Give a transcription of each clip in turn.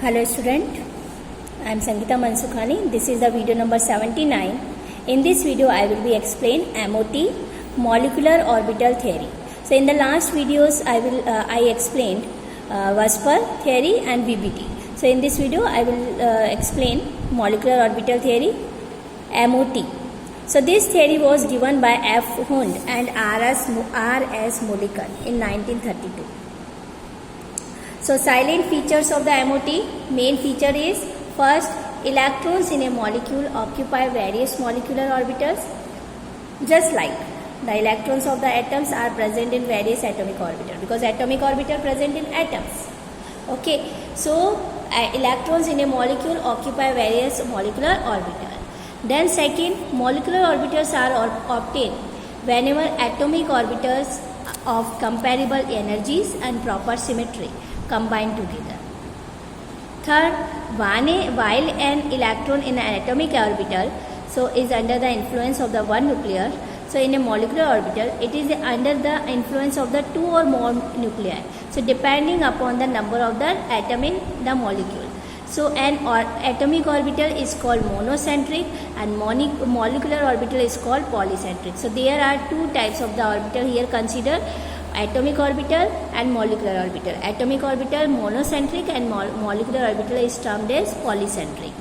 Hello student, I am Sangeeta Mansukhani. This is the video number 79. In this video I will be explain MOT, molecular orbital theory. So in the last videos I explained Vosper theory and VBT. So in this video I will explain molecular orbital theory, MOT. So this theory was given by F. Hund and R.S. Mulliken in 1932. So silent features of the MOT, main feature is first, electrons in a molecule occupy various molecular orbitals, just like the electrons of the atoms are present in various atomic orbitals, because atomic orbital present in atoms. Okay, so electrons in a molecule occupy various molecular orbitals. Then second, molecular orbitals are obtained whenever atomic orbitals of comparable energies and proper symmetry combine together. Third, while an electron in an atomic orbital is under the influence of the one nucleus, so in a molecular orbital it is under the influence of the two or more nuclei, so depending upon the number of the atom in the molecule. So an atomic orbital is called monocentric and molecular orbital is called polycentric. So there are two types of the orbital here. Consider atomic orbital and molecular orbital. Atomic orbital monocentric and molecular orbital is termed as polycentric.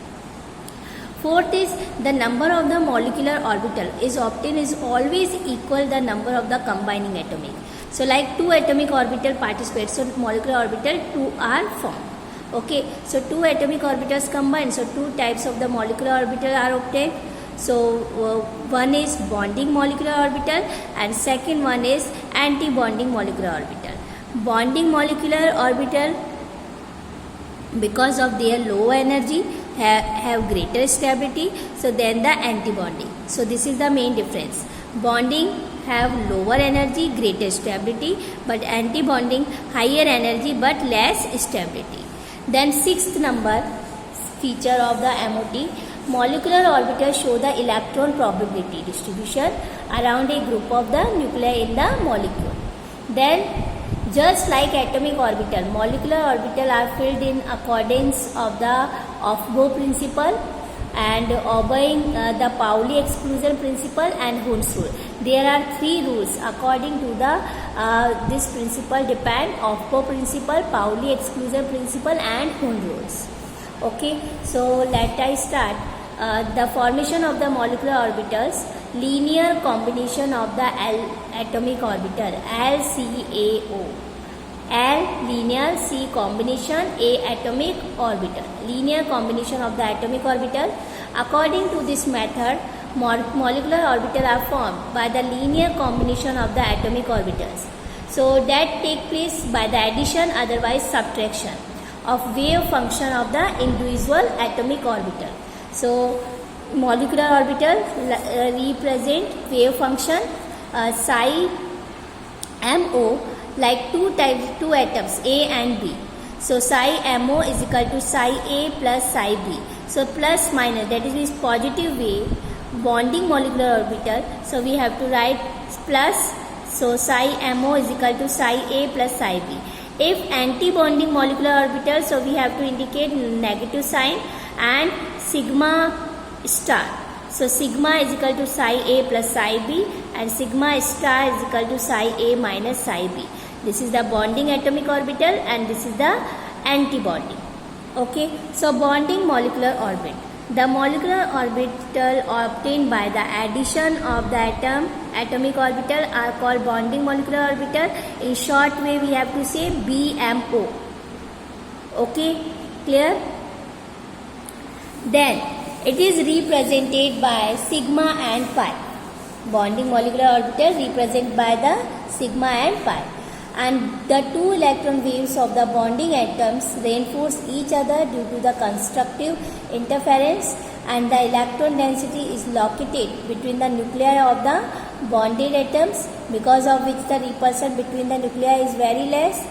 Fourth is the number of the molecular orbital is obtained is always equal the number of the combining atomic. So like two atomic orbital participate, so molecular orbital 2 are formed. Okay, so two atomic orbitals combine, so two types of the molecular orbital are obtained. So one is bonding molecular orbital and second one is anti-bonding molecular orbital. Bonding molecular orbital, because of their low energy, have greater stability, so then the anti-bonding. So this is the main difference. Bonding have lower energy, greater stability, but anti-bonding higher energy but less stability. Then sixth number feature of the MOT, molecular orbitals show the electron probability distribution around a group of the nuclei in the molecule. Then just like atomic orbital, molecular orbital are filled in accordance of the Aufbau principle and obeying the Pauli exclusion principle and Hund's rule. There are three rules according to the this principle depend Aufbau principle, Pauli exclusion principle and Hund rules. Okay, so let us start. The formation of the molecular orbitals, linear combination of the atomic orbital LCAO. L linear, C combination, A atomic orbital. Linear combination of the atomic orbital. According to this method, molecular orbital are formed by the linear combination of the atomic orbitals. So that take place by the addition, otherwise subtraction, of wave function of the individual atomic orbital. So molecular orbital represent wave function psi MO, like two atoms A and B. So psi MO is equal to psi A plus psi B. So plus minus, that is positive wave bonding molecular orbital. So we have to write plus. So psi MO is equal to psi A plus psi B. If anti-bonding molecular orbital, so we have to indicate negative sign and sigma star. So sigma is equal to psi A plus psi B and sigma star is equal to psi A minus psi B. This is the bonding atomic orbital and this is the anti-bonding. Okay, so bonding molecular orbit. The molecular orbital obtained by the addition of the atomic orbital are called bonding molecular orbital. In short way we have to say BMO. Okay, clear? Then it is represented by sigma and pi. Bonding molecular orbital represented by the sigma and pi. And the two electron waves of the bonding atoms reinforce each other due to the constructive interference, and the electron density is located between the nuclei of the bonded atoms, because of which the repulsion between the nuclei is very less.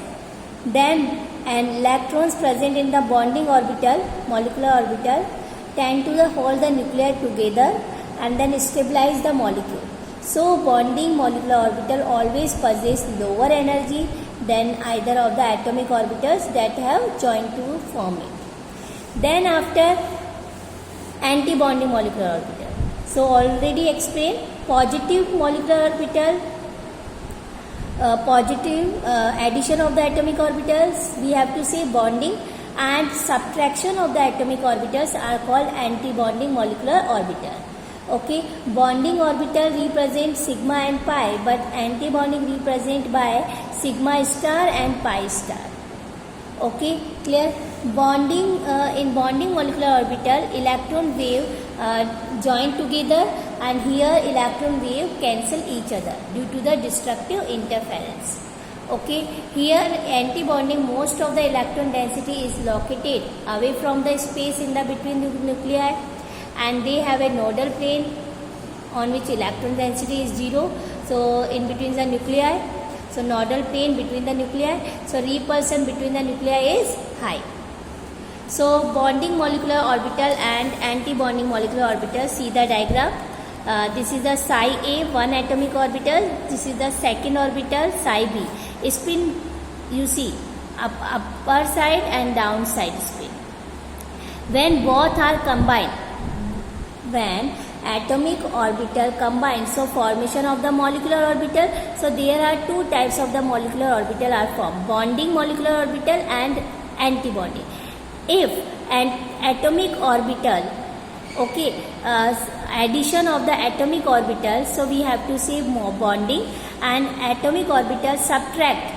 Then electrons present in the bonding orbital, molecular orbital, tend to hold the nuclei together and then stabilize the molecule. So bonding molecular orbital always possess lower energy than either of the atomic orbitals that have joined to form it. Then after anti-bonding molecular orbital. So already explained, positive molecular orbital, positive addition of the atomic orbitals, we have to say bonding, and subtraction of the atomic orbitals are called anti-bonding molecular orbital. Okay, bonding orbital represent sigma and pi, but anti-bonding represent by sigma star and pi star. Okay, clear? Bonding in bonding molecular orbital, electron wave join together, and here electron wave cancel each other due to the destructive interference. Okay, here anti-bonding, most of the electron density is located away from the space in the between the nuclei, and they have a nodal plane on which electron density is 0. So in between the nuclei, so nodal plane between the nuclei, so repulsion between the nuclei is high. So bonding molecular orbital and anti-bonding molecular orbital, see the diagram. This is the psi A, one atomic orbital. This is the second orbital, psi B. Spin, you see, upper side and downside spin. When both are combined, when atomic orbital combined, so formation of the molecular orbital, so there are two types of the molecular orbital are formed, bonding molecular orbital and anti-bonding. If an atomic orbital, okay, addition of the atomic orbital, so we have to say more bonding, and atomic orbital subtract,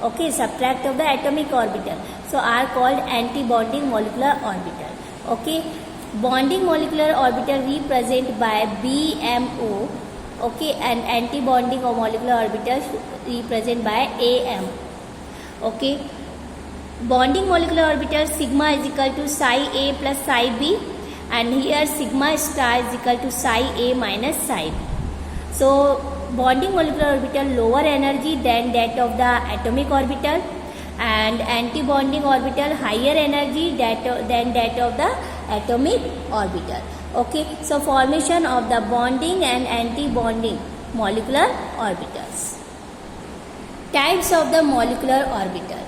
okay, subtract of the atomic orbital, so are called anti-bonding molecular orbital. Okay, bonding molecular orbital represent by BMO, okay, and anti-bonding or molecular orbital represent by AM. Okay, bonding molecular orbital, sigma is equal to psi A plus psi B, and here sigma star is equal to psi A minus psi B. So bonding molecular orbital lower energy than that of the atomic orbital, and anti-bonding orbital higher energy than that of the atomic orbital. Okay, so formation of the bonding and anti-bonding molecular orbitals. Types of the molecular orbital.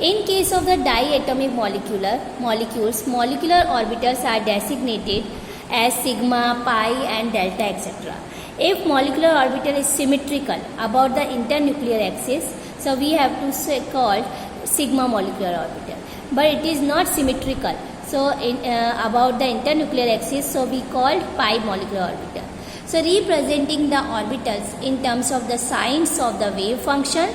In case of the diatomic molecules, molecular orbitals are designated as sigma, pi and delta, etc. If molecular orbital is symmetrical about the internuclear axis, so we have to say called sigma molecular orbital. But it is not symmetrical, so about the internuclear axis, so we called pi molecular orbital. So representing the orbitals in terms of the signs of the wave function.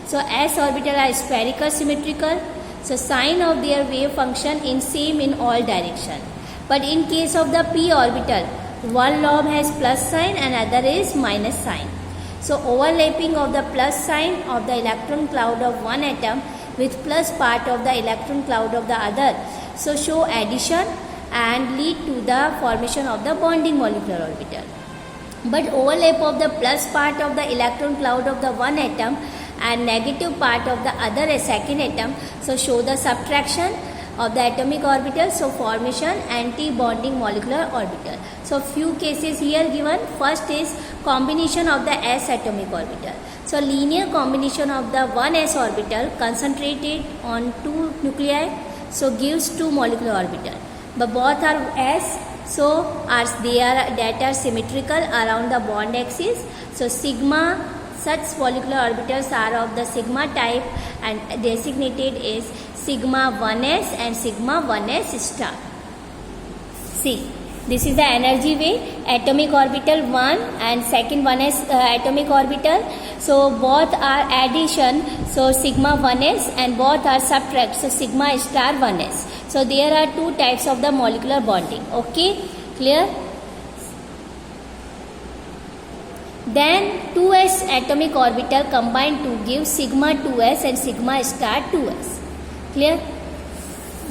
So s orbital are spherical symmetrical, so sign of their wave function in same in all direction. But in case of the p orbital, one lobe has plus sign and other is minus sign. So overlapping of the plus sign of the electron cloud of one atom with plus part of the electron cloud of the other, so show addition and lead to the formation of the bonding molecular orbital. But overlap of the plus part of the electron cloud of the one atom and negative part of the other second atom, so show the subtraction of the atomic orbital, so formation anti-bonding molecular orbital. So few cases here given. First is combination of the s atomic orbital. So linear combination of the one s orbital concentrated on two nuclei, so gives two molecular orbital. But both are s, so that are symmetrical around the bond axis. So sigma, such molecular orbitals are of the sigma type and designated is sigma 1s and sigma 1s star. See, this is the energy wave, atomic orbital 1 and second 1s atomic orbital. So both are addition, so sigma 1s, and both are subtract, so sigma star 1s. So there are two types of the molecular bonding. Okay, clear? Then 2s atomic orbital combine to give sigma 2s and sigma star 2s. Clear?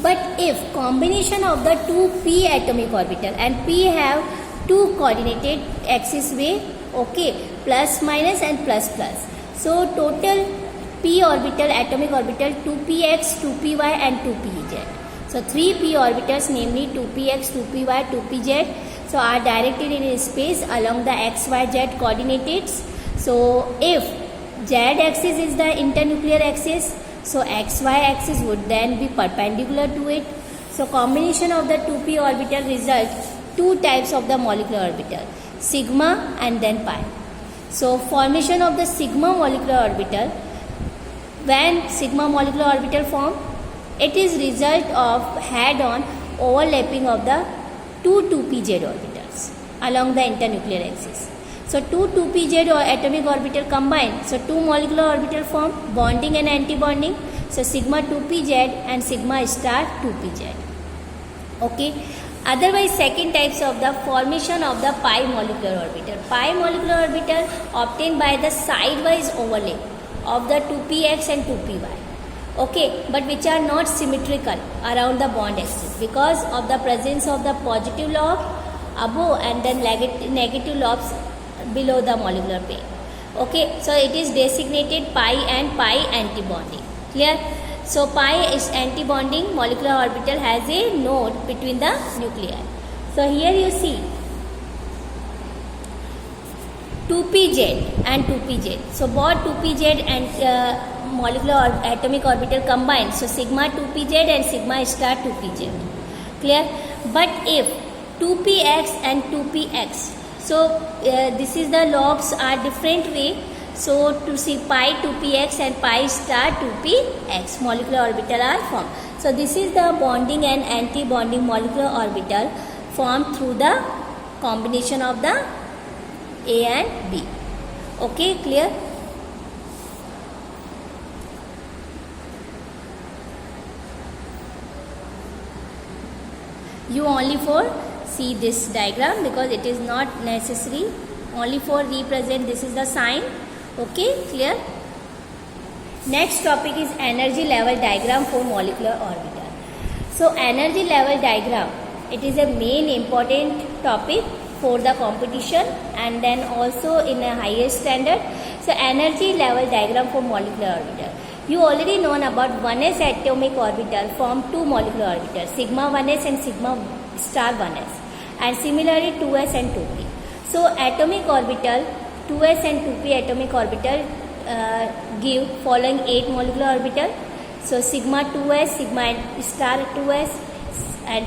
But if combination of the two p atomic orbital, and p have two coordinated axis way, okay, plus minus and plus plus. So total p orbital atomic orbital 2px, 2py and 2pz. So 3p orbitals, namely 2px, 2py, 2pz, so are directed in space along the x, y, z coordinates. So if z axis is the internuclear axis, so x, y axis would then be perpendicular to it. So combination of the 2p orbital results two types of the molecular orbital, sigma and then pi. So formation of the sigma molecular orbital, when sigma molecular orbital form, it is result of head-on overlapping of the two 2pz orbitals along the internuclear axis. So two 2pz atomic orbital combine, so two molecular orbital form, bonding and anti-bonding. So sigma 2pz and sigma star 2pz. Okay. Otherwise, second types of the formation of the pi molecular orbital. Pi molecular orbital obtained by the sidewise overlap of the 2px and 2py. Okay, but which are not symmetrical around the bond axis because of the presence of the positive lobe above and then negative lobes below the molecular pair. Okay, so it is designated pi and pi antibonding. Clear? So pi is antibonding molecular orbital has a node between the nuclei. So here you see 2pz and 2pz. So both 2pz and molecular atomic orbital combined. So sigma 2pz and sigma star 2pz. Clear? But if 2px and 2px, so this is the lobes are different way. So to see pi 2px and pi star 2px molecular orbital are formed. So this is the bonding and anti-bonding molecular orbital formed through the combination of the A and B. Okay, clear? You only for see this diagram because it is not necessary, only for represent this is the sign. Okay, clear? Next topic is energy level diagram for molecular orbital. So energy level diagram, it is a main important topic for the competition and then also in a higher standard. So energy level diagram for molecular orbital. You already known about 1s atomic orbital form two molecular orbitals, sigma 1s and sigma star 1s, and similarly 2s and 2p. So atomic orbital 2s and 2p atomic orbital give following 8 molecular orbital. So sigma 2s, sigma star 2s, and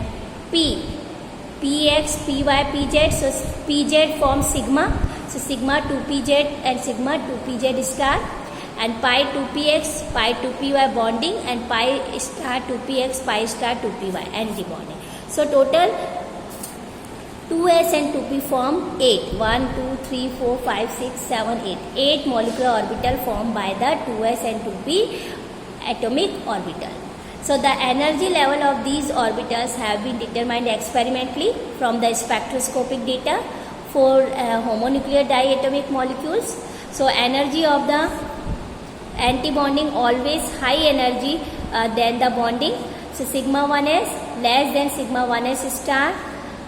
p, px, py, pz. So pz forms sigma. So sigma 2pz and sigma 2pz star, and pi 2px, pi 2py bonding, and pi star 2px, pi star 2py anti-bonding. So total 2s and 2p form 8. 1, 2, 3, 4, 5, 6, 7, 8. 8 molecular orbital formed by the 2s and 2p atomic orbital. So the energy level of these orbitals have been determined experimentally from the spectroscopic data for homonuclear diatomic molecules. So energy of the anti-bonding always high energy than the bonding. So sigma 1s less than sigma 1s star,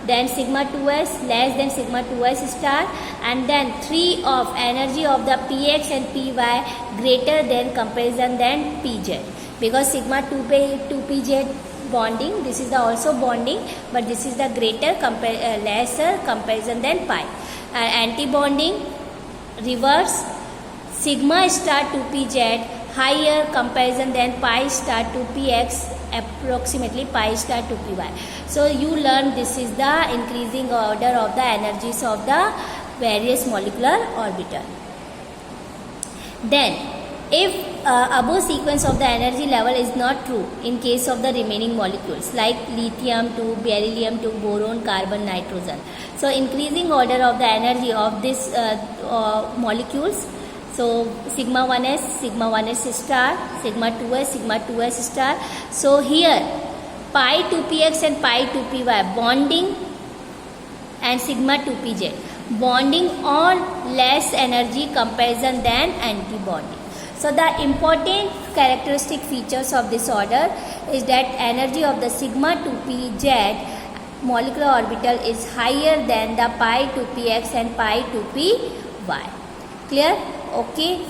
then sigma 2s less than sigma 2s star, and then 3 of energy of the px and py greater than comparison than pz, because sigma 2pz bonding, this is the also bonding, but this is the greater lesser comparison than pi. Anti-bonding reverse, sigma star 2pz higher comparison than pi star 2px, approximately pi star 2py. So you learn this is the increasing order of the energies of the various molecular orbital. Then if above sequence of the energy level is not true in case of the remaining molecules like lithium to beryllium to boron, carbon, nitrogen. So increasing order of the energy of these molecules. So sigma 1s star, sigma 2s star. So here pi 2px and pi 2py bonding and sigma 2pz bonding on less energy comparison than anti-bonding. So the important characteristic features of this order is that energy of the sigma 2pz molecular orbital is higher than the pi 2px and pi 2py. Clear? Okay.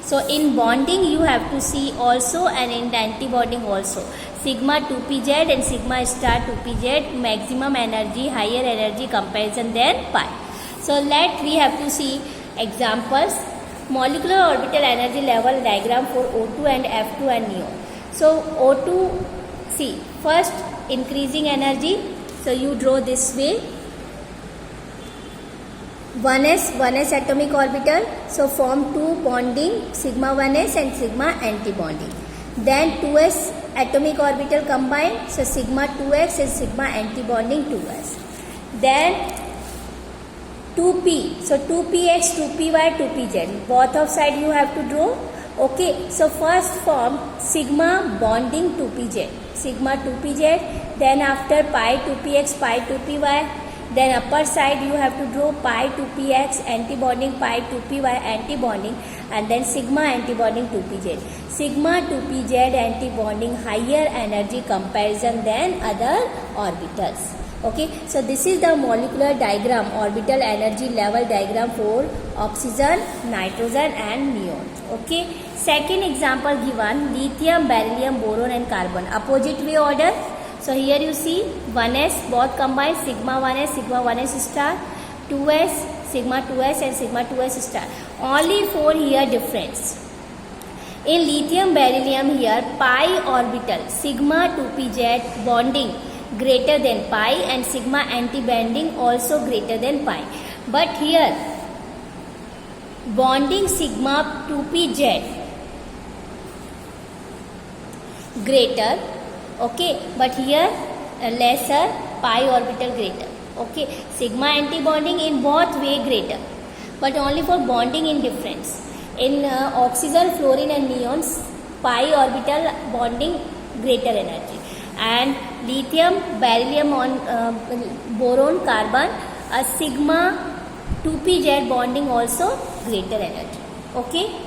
So in bonding you have to see also, and in anti-bonding also. Sigma 2pz and sigma star 2pz maximum energy, higher energy comparison than pi. So we have to see examples. Molecular orbital energy level diagram for O2 and F2 and neon. So O2, see First, increasing energy. So you draw this way. 1s atomic orbital. So form two bonding, sigma 1s and sigma anti-bonding. Then 2s atomic orbital combined. So sigma 2x and sigma anti-bonding 2s. Then 2p. So 2px, 2py, 2pz. Both of side you have to draw. Okay. So first form sigma bonding 2pz. Sigma 2pz. Then after pi 2px, pi 2py. Then upper side you have to draw pi 2px anti-bonding, pi 2py anti-bonding, and then sigma anti-bonding 2pz. Sigma 2pz anti-bonding higher energy comparison than other orbitals. Okay, so this is the molecular diagram, orbital energy level diagram for oxygen, nitrogen and neon. Okay, second example given, lithium, beryllium, boron and carbon, opposite way order. So here you see 1s both combined, sigma 1s star, 2s, sigma 2s and sigma 2s star. Only for here difference. In lithium beryllium here pi orbital, sigma 2pz bonding greater than pi and sigma anti-bonding also greater than pi. But here bonding sigma 2pz greater. Okay, but here lesser, pi orbital greater. Okay, sigma anti-bonding in both way greater, but only for bonding in difference. In oxygen, fluorine and neons, pi orbital bonding greater energy, and lithium, beryllium on boron, carbon, a sigma 2pz bonding also greater energy. Okay.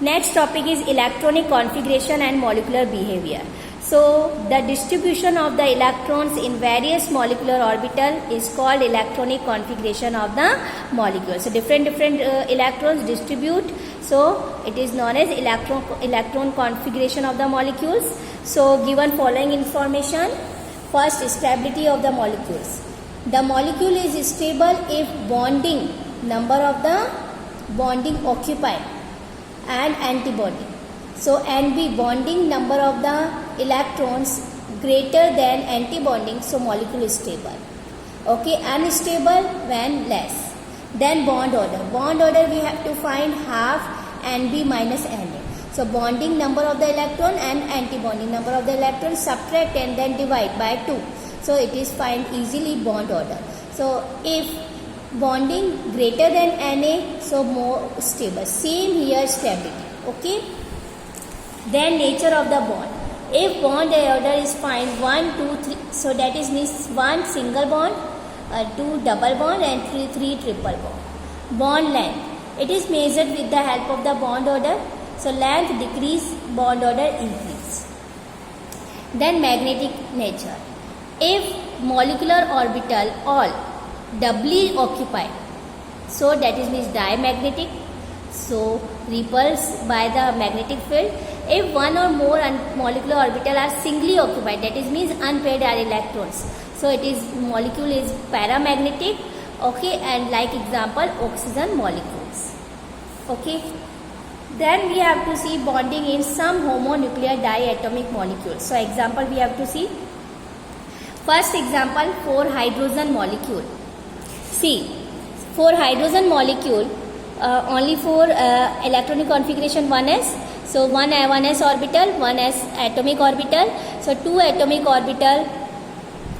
Next topic is electronic configuration and molecular behavior. So the distribution of the electrons in various molecular orbital is called electronic configuration of the molecule. So different electrons distribute. So it is known as electron configuration of the molecules. So given following information. First, stability of the molecules. The molecule is stable if bonding number of the bonding occupied and antibody. So NB bonding number of the electrons greater than antibonding, so molecule is stable. Okay, unstable when less. Then bond order. Bond order we have to find half NB minus Na. So bonding number of the electron and antibonding number of the electron, subtract and then divide by 2. So it is find easily bond order. So if bonding greater than Na, so more stable. Same here stability. Okay. Then nature of the bond. If bond order is find 1, 2, 3, so that is means 1 single bond, 2 double bond and 3 triple bond. Bond length. It is measured with the help of the bond order. So length decrease, bond order increase. Then magnetic nature. If molecular orbital all doubly occupied, so that is means diamagnetic, so repulsed by the magnetic field. If one or more molecular orbital are singly occupied, that is means unpaired are electrons, so it is molecule is paramagnetic. Okay, and like example oxygen molecules. Okay, then we have to see bonding in some homonuclear diatomic molecules. So example we have to see. First example, for hydrogen molecule. See, for hydrogen molecule, only for electronic configuration 1s. So 1s orbital, 1s atomic orbital. So 2 atomic orbital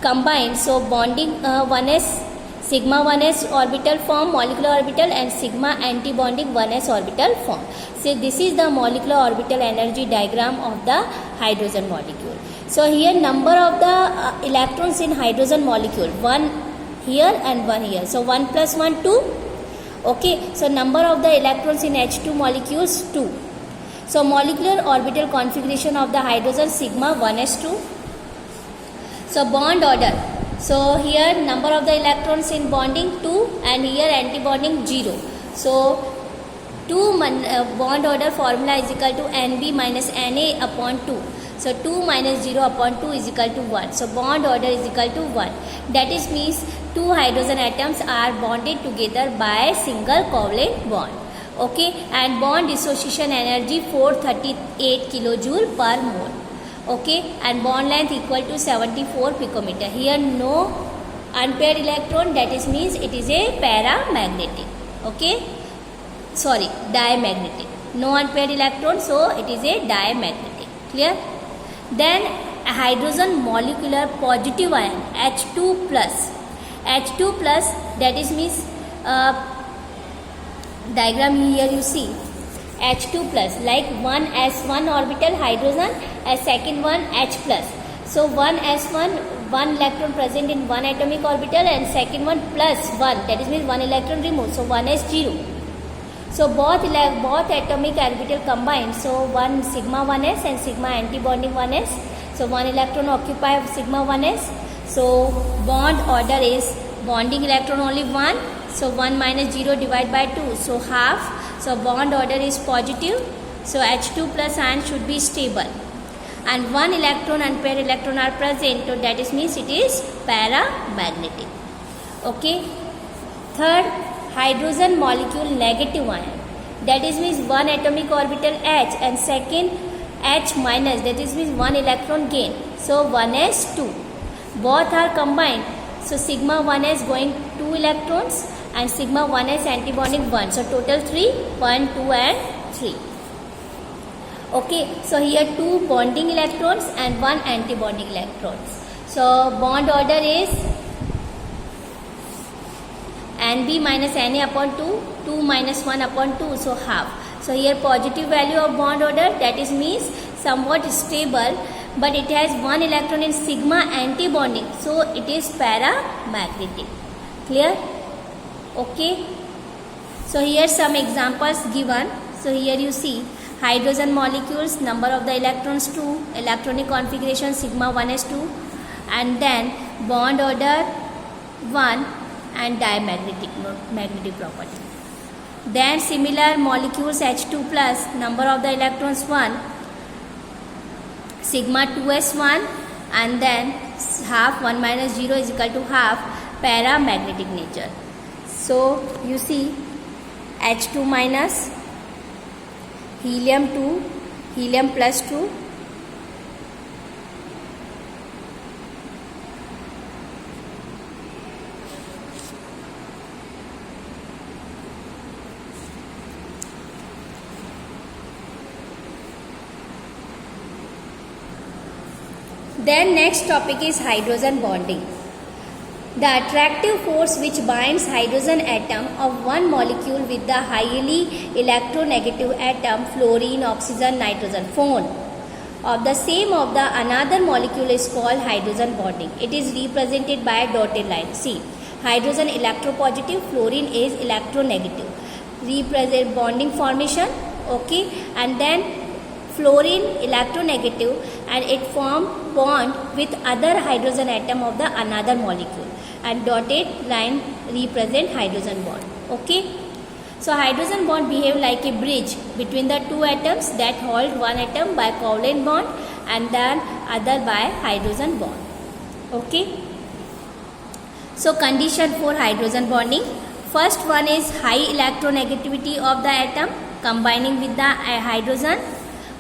combined. So bonding 1s, sigma 1s orbital form molecular orbital and sigma anti-bonding 1s orbital form. So this is the molecular orbital energy diagram of the hydrogen molecule. So here number of the electrons in hydrogen molecule, 1 here and 1 here. So 1 plus 1, 2. Okay. So number of the electrons in H2 molecules, 2. So molecular orbital configuration of the hydrogen sigma 1s2. So bond order. So here number of the electrons in bonding 2 and here anti-bonding 0. So 2 bond order formula is equal to Nb minus Na upon 2. So 2 minus 0 upon 2 is equal to 1. So bond order is equal to 1. That is means 2 hydrogen atoms are bonded together by single covalent bond. Okay, and bond dissociation energy 438 kilojoule per mole. Okay, and bond length equal to 74 picometer. Here no unpaired electron, that is means it is a paramagnetic. Okay, sorry, diamagnetic. No unpaired electron, so it is a diamagnetic. Clear? Then a hydrogen molecular positive ion H2 plus. H2 plus, that is means diagram here you see H2 plus, like one S1 orbital hydrogen and second one H plus. So one S1, one electron present in one atomic orbital, and second one plus one, that is means one electron removed, so one is 0. So both atomic orbital combined, so one sigma 1s and sigma antibonding 1s. So one electron occupy sigma 1s. So bond order is bonding electron only 1. So 1 minus 0 divided by 2. So half. So bond order is positive. So H2 plus ion should be stable. And one electron and pair electron are present. So that is means it is paramagnetic. Okay. Third, hydrogen molecule negative ion. That is means one atomic orbital H and second H minus. That is means one electron gain. So 1s2. Both are combined. So sigma 1s going 2 electrons and sigma 1s antibonding 1. So total 3, 1, 2 and 3. Okay, so here 2 bonding electrons and 1 antibonding electrons. So bond order is Nb minus Na upon 2, 2 minus 1 upon 2, so half. So here positive value of bond order, that is means somewhat stable, but it has 1 electron in sigma antibonding, so it is paramagnetic. Clear? Okay. So here some examples given. So here you see hydrogen molecules, number of the electrons 2, electronic configuration sigma 1s2, and then bond order 1 and diamagnetic magnetic property. Then similar molecules H2 plus, number of the electrons 1, sigma 2s1, and then half 1 minus 0 is equal to half, paramagnetic nature. So you see H2 minus, helium 2, helium plus 2, then next topic is hydrogen bonding. The attractive force which binds hydrogen atom of one molecule with the highly electronegative atom fluorine, oxygen, nitrogen phone of the same of the another molecule is called hydrogen bonding. It is represented by a dotted line. See, hydrogen electropositive, fluorine is electronegative. Represent bonding formation, okay, and then fluorine electronegative, and it form bond with other hydrogen atom of the another molecule, and dotted line represent hydrogen bond. Okay, so hydrogen bond behave like a bridge between the two atoms that hold one atom by covalent bond and then other by hydrogen bond. Okay, so condition for hydrogen bonding, first one is high electronegativity of the atom combining with the hydrogen.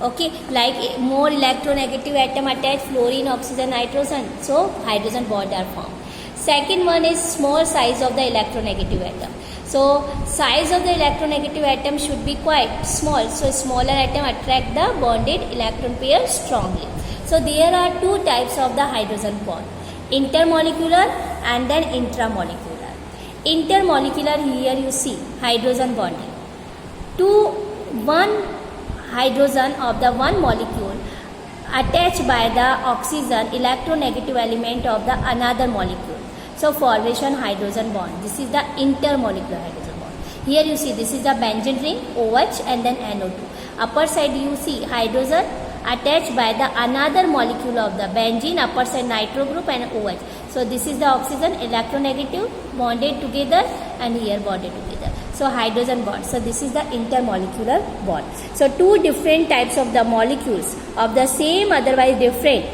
Okay, like more electronegative atom attach fluorine, oxygen, nitrogen, so hydrogen bond are formed. Second one is small size of the electronegative atom. So size of the electronegative atom should be quite small, so smaller atom attract the bonded electron pair strongly. So there are two types of the hydrogen bond, intermolecular and then intramolecular. Intermolecular, here you see hydrogen bonding. One hydrogen of the one molecule attached by the oxygen electronegative element of the another molecule. So formation hydrogen bond. This is the intermolecular hydrogen bond. Here you see this is the benzene ring OH and then NO2. Upper side you see hydrogen attached by the another molecule of the benzene, upper side nitro group and OH. So this is the oxygen electronegative bonded together and here bonded together. So hydrogen bond. So this is the intermolecular bond. So two different types of the molecules of the same otherwise different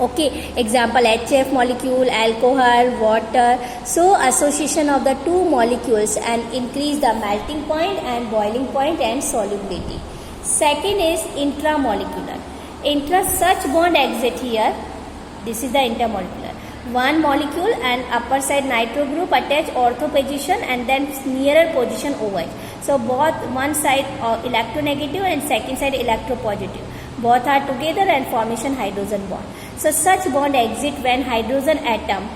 Okay, example HF molecule, alcohol, water. So association of the two molecules and increase the melting point and boiling point and solubility. Second is intramolecular. Such bond exit here. This is the intermolecular. One molecule and upper side nitro group attach ortho position and then nearer position OH. So both one side electronegative and second side electropositive. Both are together and formation hydrogen bond. So such bond exit when hydrogen atom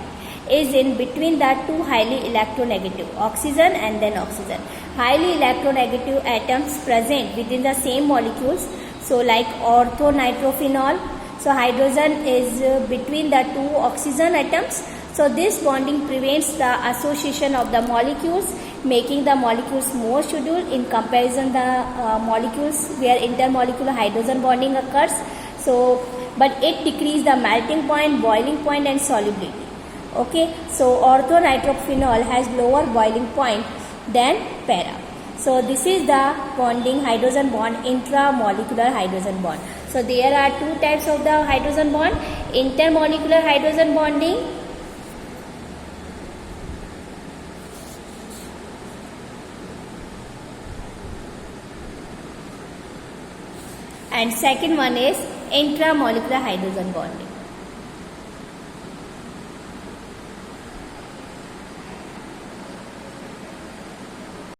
is in between the two highly electronegative, oxygen and then oxygen. Highly electronegative atoms present within the same molecules. So like orthonitrophenol. So hydrogen is between the two oxygen atoms. So this bonding prevents the association of the molecules, making the molecules more scheduled in comparison the molecules where intermolecular hydrogen bonding occurs. So, but it decreases the melting point, boiling point and solubility. Okay, so orthonitrophenol has lower boiling point than para. So this is the bonding hydrogen bond, intramolecular hydrogen bond. So there are two types of the hydrogen bond, intermolecular hydrogen bonding and second one is intramolecular hydrogen bonding.